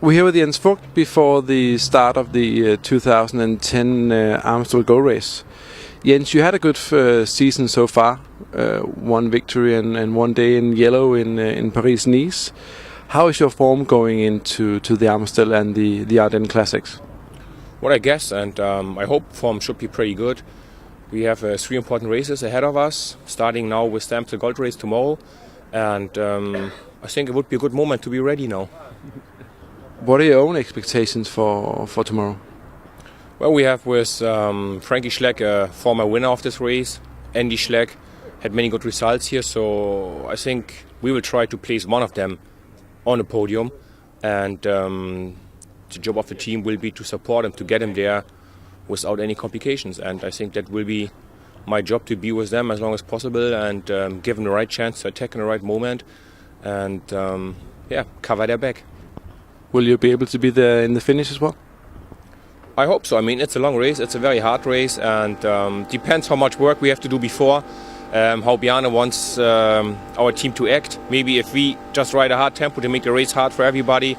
We're here with Jens Voigt before the start of the 2010 Amstel Gold Race. Jens, you had a good season so far. One victory and one day in yellow in Paris-Nice. How is your form going into the Amstel and the Ardennes Classics? Well, I guess, and I hope form should be pretty good. We have 3 important races ahead of us, starting now with the Amstel Gold Race tomorrow. And I think it would be a good moment to be ready now. What are your own expectations for tomorrow? Well, we have with Frankie Schleck, a former winner of this race. Andy Schleck had many good results here, so I think we will try to place one of them on the podium. And the job of the team will be to support him, to get him there without any complications. And I think that will be my job, to be with them as long as possible and give them the right chance to attack in the right moment and cover their back. Will you be able to be there in the finish as well? I hope so. I mean, it's a long race, it's a very hard race, and depends how much work we have to do before, how Bjarne wants our team to act. Maybe if we just ride a hard tempo to make the race hard for everybody,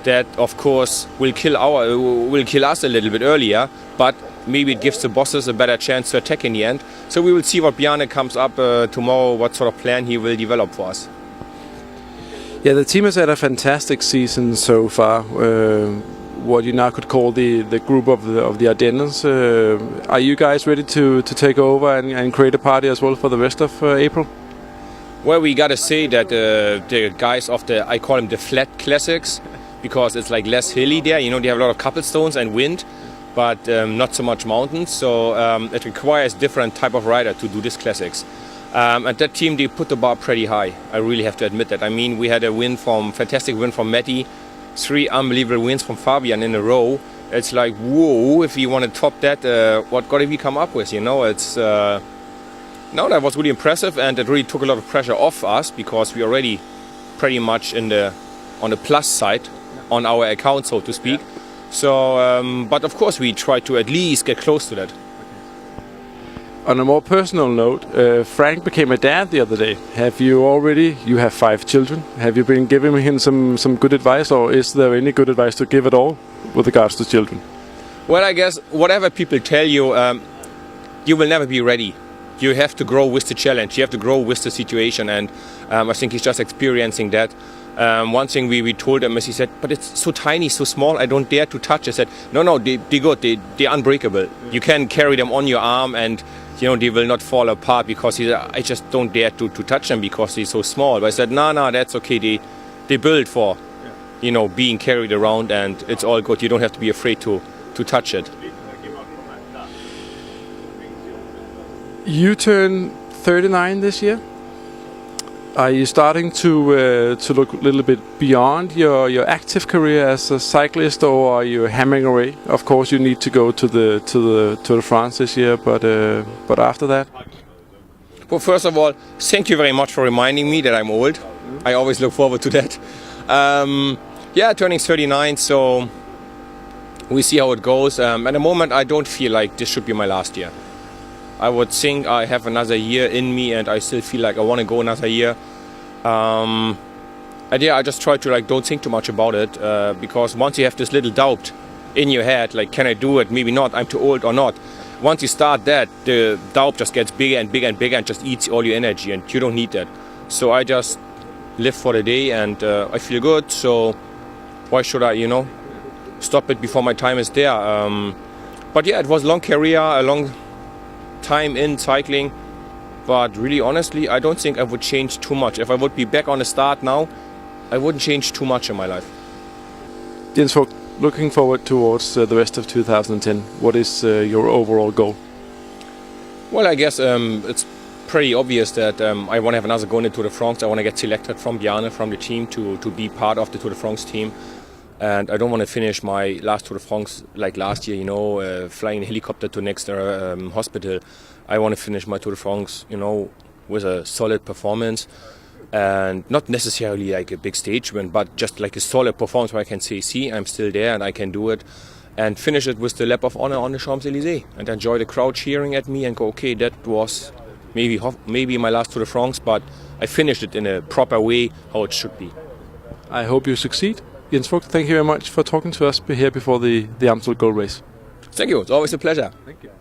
that of course will kill us a little bit earlier, but maybe it gives the bosses a better chance to attack in the end. So we will see what Bjarne comes up tomorrow, what sort of plan he will develop for us. Yeah, the team has had a fantastic season so far. What you now could call the group of the Ardennes. Are you guys ready to take over and create a party as well for the rest of April? Well, we gotta say that the guys of I call them the flat classics, because it's like less hilly there. You know, they have a lot of cobblestones and wind, but not so much mountains. So it requires different type of rider to do these classics. And that team, they put the bar pretty high. I really have to admit that. I mean, we had a fantastic win from Matty, 3 unbelievable wins from Fabian in a row. It's like, whoa, if you want to top that, what got we come up with, you know? It's that was really impressive, and it really took a lot of pressure off us, because we already pretty much on the plus side on our account, so to speak. So, but of course we try to at least get close to that. On a more personal note, Frank became a dad the other day. You have 5 children. Have you been giving him some good advice, or is there any good advice to give at all with regards to children? Well, I guess whatever people tell you, you will never be ready. You have to grow with the challenge. You have to grow with the situation, and I think he's just experiencing that. One thing we told him is, he said, but it's so tiny, so small, I don't dare to touch. I said, no, they're good, they're unbreakable. You can carry them on your arm, and you know, they will not fall apart, because I just don't dare to touch them because they're so small. But I said, no, that's okay. They built for, you know, being carried around, and it's all good. You don't have to be afraid to touch it. You turn 39 this year. Are you starting to look a little bit beyond your active career as a cyclist, or are you hammering away? Of course, you need to go to the Tour de France this year, but after that. Well, first of all, thank you very much for reminding me that I'm old. I always look forward to that. Turning 39, so we see how it goes. At the moment, I don't feel like this should be my last year. I would think I have another year in me, and I still feel like I want to go another year. I just try to don't think too much about it, because once you have this little doubt in your head, like, can I do it? Maybe not. I'm too old or not. Once you start that, the doubt just gets bigger and bigger and bigger and just eats all your energy, and you don't need that. So I just live for the day, and I feel good. So why should I, stop it before my time is there? But yeah, it was a long career, a long time in cycling, but really honestly, I don't think I would change too much. If I would be back on the start now, I wouldn't change too much in my life. Jens Voigt, looking forward towards the rest of 2010, what is your overall goal? Well, I guess it's pretty obvious that I want to have another go in the Tour de France. I want to get selected from Bjarne, from the team, to be part of the Tour de France team. And I don't want to finish my last Tour de France like last year, flying a helicopter to next hospital. I want to finish my Tour de France, with a solid performance, and not necessarily like a big stage win, but just like a solid performance where I can say, see, I'm still there and I can do it, and finish it with the lap of honor on the Champs-Élysées and enjoy the crowd cheering at me and go, okay, that was maybe my last Tour de France, but I finished it in a proper way, how it should be. I hope you succeed. Jens Voigt, thank you very much for talking to us here before the Amstel Gold Race. Thank you. It's always a pleasure. Thank you.